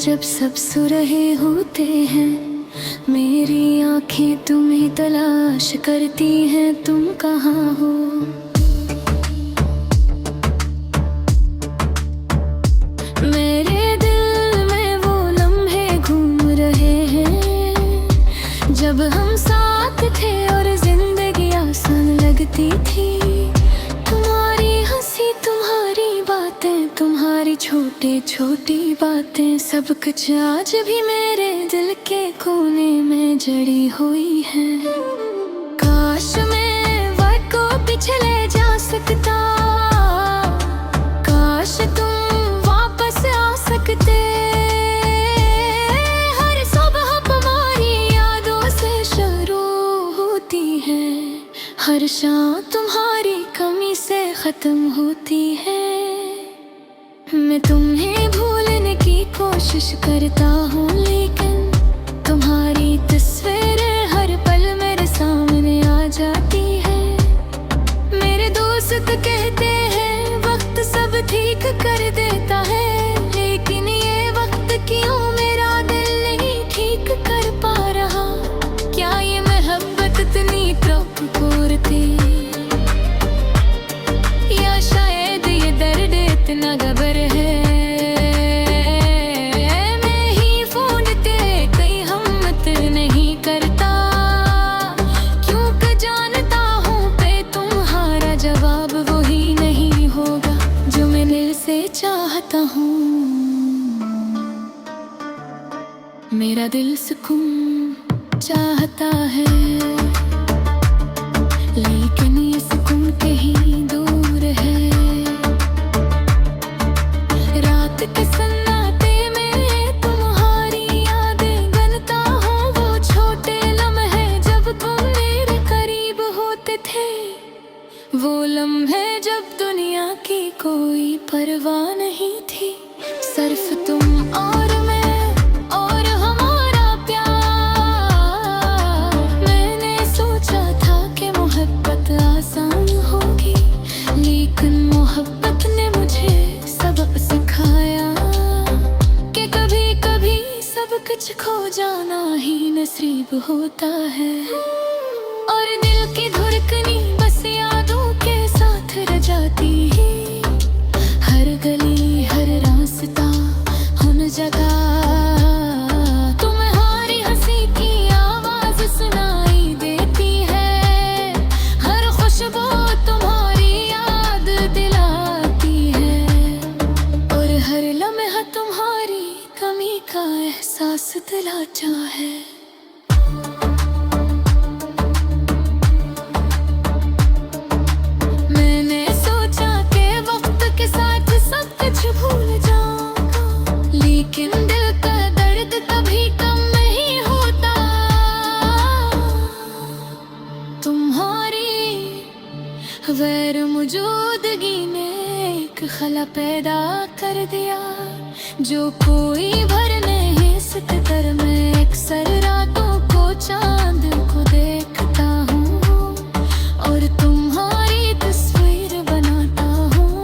जब सब सो रहे होते हैं, मेरी आंखें तुम्हें तलाश करती हैं, तुम कहाँ हो। मेरे दिल में वो लम्हे घूम रहे हैं, जब हम साथ थे और जिंदगी आसान लगती थी। तुम्हारी हंसी, तुम्हारी बातें, तुम्हारी छोटी छोटी बातें, सब कुछ आज भी मेरे दिल के कोने में जड़ी हुई है। काश मैं वक्त को पीछे ले जा सकता, काश तुम वापस आ सकते। हर सुबह हमारी यादों से शुरू होती है, हर शाम तुम्हारी कमी से खत्म होती है। मैं तुम्हें भूलने की कोशिश करता हूँ, लेकिन तुम्हारी तस्वीरें हर पल मेरे सामने आ जाती है। मेरे दोस्त कहते हैं वक्त सब ठीक कर देता है, लेकिन ये वक्त क्यों मेरा दिल नहीं ठीक कर पा रहा। क्या ये मोहब्बत इतनी कठोर थी, या शायद ये दर्द इतना गबर है। मैं ही फोन ते कहीं हिम्मत नहीं करता, क्योंकि जानता हूँ पे तुम्हारा जवाब वही नहीं होगा जो मैं दिल से चाहता हूँ। मेरा दिल सुकून चाहता है, लेकिन ये सुकून कहीं दूर है। रात के सन्नाटे में तुम्हारी यादें गनता हूँ, वो छोटे लम्हे जब तुम मेरे करीब होते थे। वो लम्हे जब दुनिया की कोई परवाह नहीं थी, सिर्फ तुम और मैं और हमारा प्यार। मैंने सोचा था कि मोहब्बत आसान होगी, लेकिन मोहब्बत ने मुझे सबक सिखाया कि कभी कभी सब कुछ खो जाना ही नसीब होता है। और दिल की धड़कनी बस यादों के साथ रह जाती है। हर गली, हर रास्ता, हर जगह तुम्हारी हंसी की आवाज सुनाई देती है। हर खुशबू तुम्हारी याद दिलाती है, और हर लम्हा तुम्हारी कमी का एहसास दिलाता है। मैंने सोचा कि वक्त के साथ सब कुछ भूल जाऊंगा, लेकिन दिल का दर्द कभी कम नहीं होता। तुम्हारी गैर मौजूदगी ने एक खला पैदा कर दिया, जो कोई भर नहीं सकता। मैं अक्सर रातों को चांद को देखता हूँ, और तुम्हारी तस्वीर बनाता हूँ।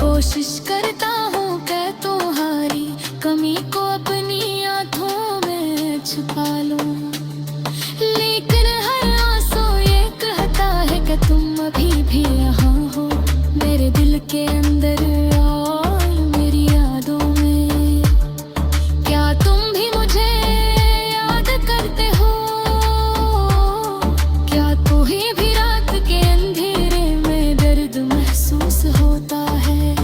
कोशिश करता हूँ कि तुम्हारी कमी को अपनी आँखों में छुपा लूं, लेकिन हर आंसू ये कहता है कि तुम अभी भी यहाँ हो, मेरे दिल के अंदर और मेरी यादों में। क्या तुम भी मुझे याद करते हो? क्या तुम्हें भी रात के अंधेरे में दर्द महसूस होता है?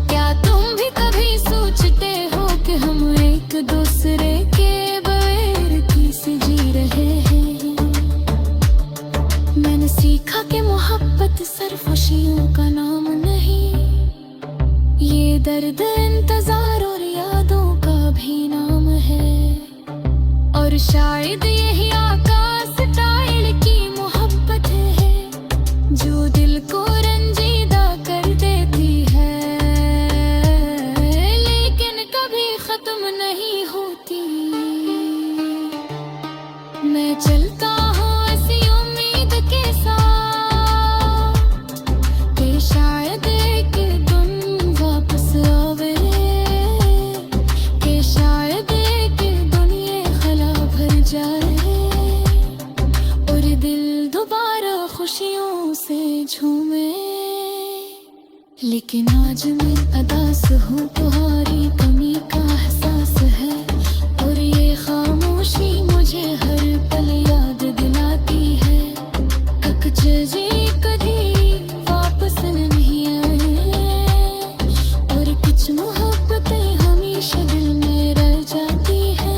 क्या तुम भी कभी सोचते हो कि हम एक दूसरे के बगैर कैसे जी रहे हैं? मैंने सीखा कि मोहब्बत सिर्फ खुशियों का नाम नहीं, ये दर्द, इंतजार और यादों का भी नाम है। और शायद यही आकाश स्टाइल की मोहब्बत है, जो दिल को रंजीदा कर देती है, लेकिन कभी खत्म नहीं होती। मैं चलता हूँ ऐसी उम्मीद के साथ कि शायद एक दिन वापस आवे। लेकिन आज मैं अदास हूँ, तुम्हारी कमी का एहसास है। और ये खामोशी मुझे हर पल याद दिलाती है। जी कभी वापस नहीं आए, और कुछ मोहब्बतें हमेशा दिल में रह जाती है।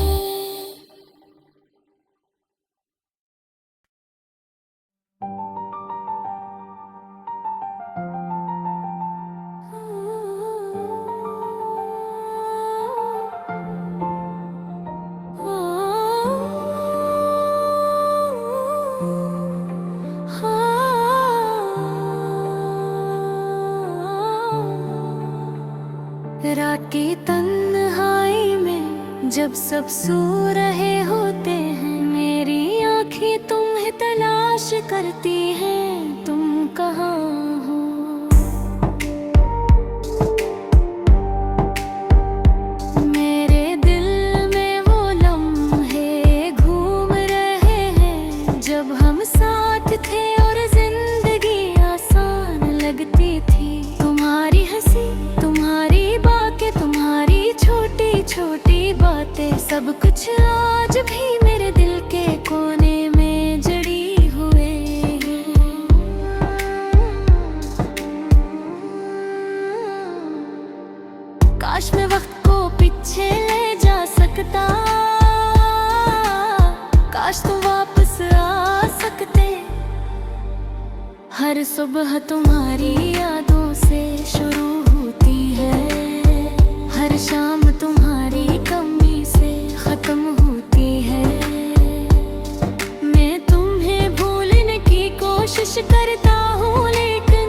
रात की तन्हाई में जब सब सो रहे होते हैं, मेरी आँखें तुम्हें तलाश करती हैं। तुम कहाँ हो? मेरे दिल में वो लम्हे घूम रहे हैं, जब हम साथ थे और जिंदगी आसान लगती थी। तुम्हारी हंसी, तुम्हारी तुम्हारी छोटी छोटी बातें, सब कुछ आज भी मेरे दिल के कोने में जड़ी हुए हैं। काश मैं वक्त को पीछे ले जा सकता, काश तुम वापस आ सकते। हर सुबह तुम्हारी यादों से शुरू होती है, हर शाम तुम्हारी कमी से खत्म होती है। मैं तुम्हें भूलने की कोशिश करता हूँ, लेकिन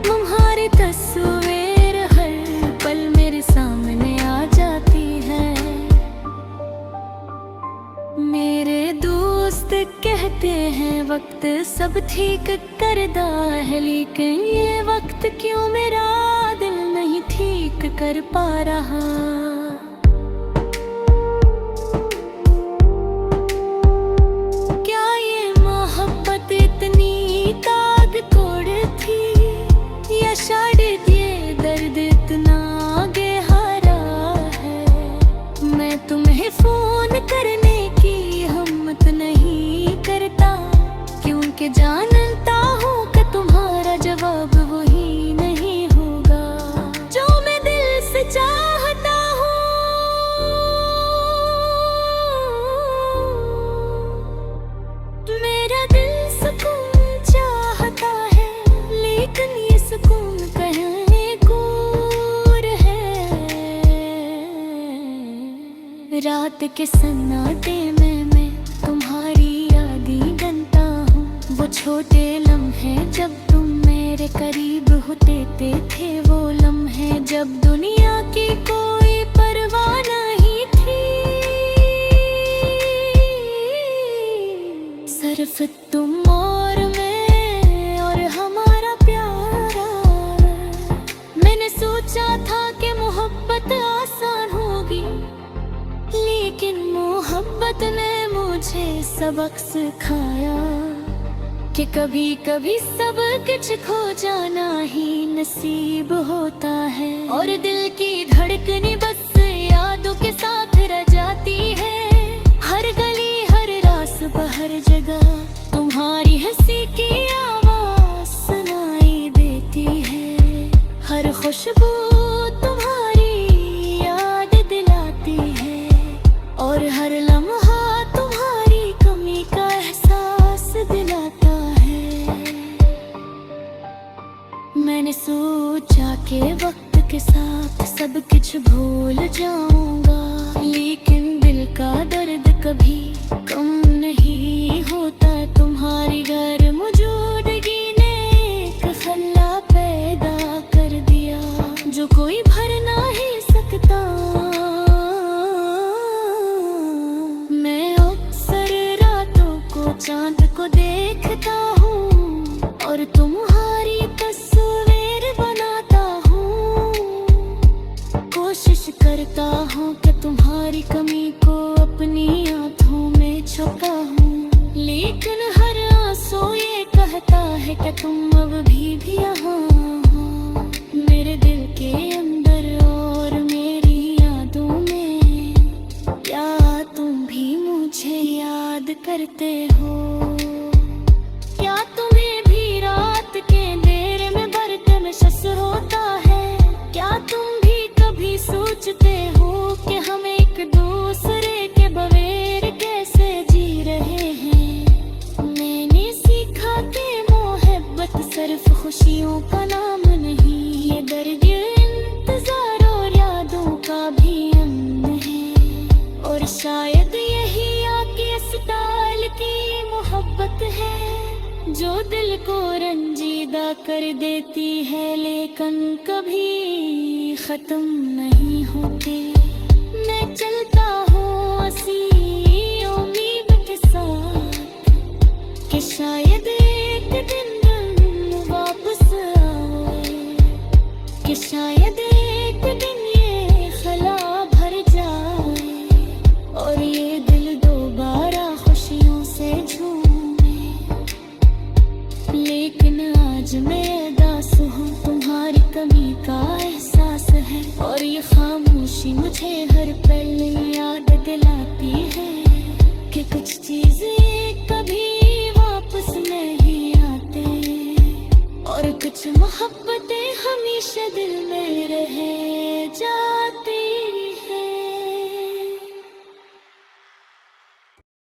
तुम्हारी तस्वीर हर पल मेरे सामने आ जाती है। मेरे दोस्त कहते हैं वक्त सब ठीक करता है, लेकिन ये वक्त क्यों मेरा दिल नहीं ठीक कर पा रहा। क्या ये मोहब्बत इतनी ताद तोड़ थी, या शायद ये दर्द इतना गहरा है। मैं तुम्हें फोन करने की हिम्मत नहीं करता, क्योंकि जानता हूँ कि तुम्हारा जवाब वही नहीं होगा जो मैं दिल से चाहता हूँ। मेरा दिल सुकून चाहता है, लेकिन ये सुकून कहीं दूर है। रात के सन्नाटे में मैं तुम्हारी यादें गिनता हूँ, वो छोटे लम्हे जब तुम मेरे करीब होते थे। वो लम्हे जब दुनिया की कोई परवाह नहीं थी, सिर्फ तुम और मैं और हमारा प्यार। मैंने सोचा था कि मोहब्बत आसान होगी, लेकिन मोहब्बत ने मुझे सबक सिखाया कि कभी कभी सब कुछ खो जाना ही नसीब होता है। और दिल की धड़कनें बस यादों के साथ रह जाती है। हर गली, हर रास्ता, हर जगह तुम्हारी हंसी की आवाज सुनाई देती है। हर खुशबू तुम्हारी याद दिलाती है, और हर लम्हा तुम्हारी कमी का एहसास दिलाता है। मैंने सोचा कि वक्त के साथ सब कुछ भूल करते हो। क्या तुम्हें भी रात के अंधेरे में बर्तन शस होता है? क्या तुम भी कभी सोचते हो कि हम एक दूसरे के बगैर कैसे जी रहे हैं? मैंने सीखा कि मोहब्बत सिर्फ खुशियों का नाम नहीं, ये दर्द इंतजार और यादों का भी अमन है। और शायद यही आके स्टाइल की मोहब्बत है जो दिल को रंजीदा कर देती है, लेकिन कभी खत्म नहीं होती। मैं चलता हूँ ऐसी उम्मीद के साथ कि शायद एक दिन वापस आए, कि शायद एक दिन ये खला भर जाए और ये दिल दोबारा खुशियों से झूमे। लेकिन आज मैं उदास हूँ, तुम्हारी कमी का एहसास है, और ये खामोशी मुझे हर पल याद दिलाती है कि कुछ चीजें कभी वापस नहीं आते और कुछ मोहब्बतें हमेशा दिल में रह जा।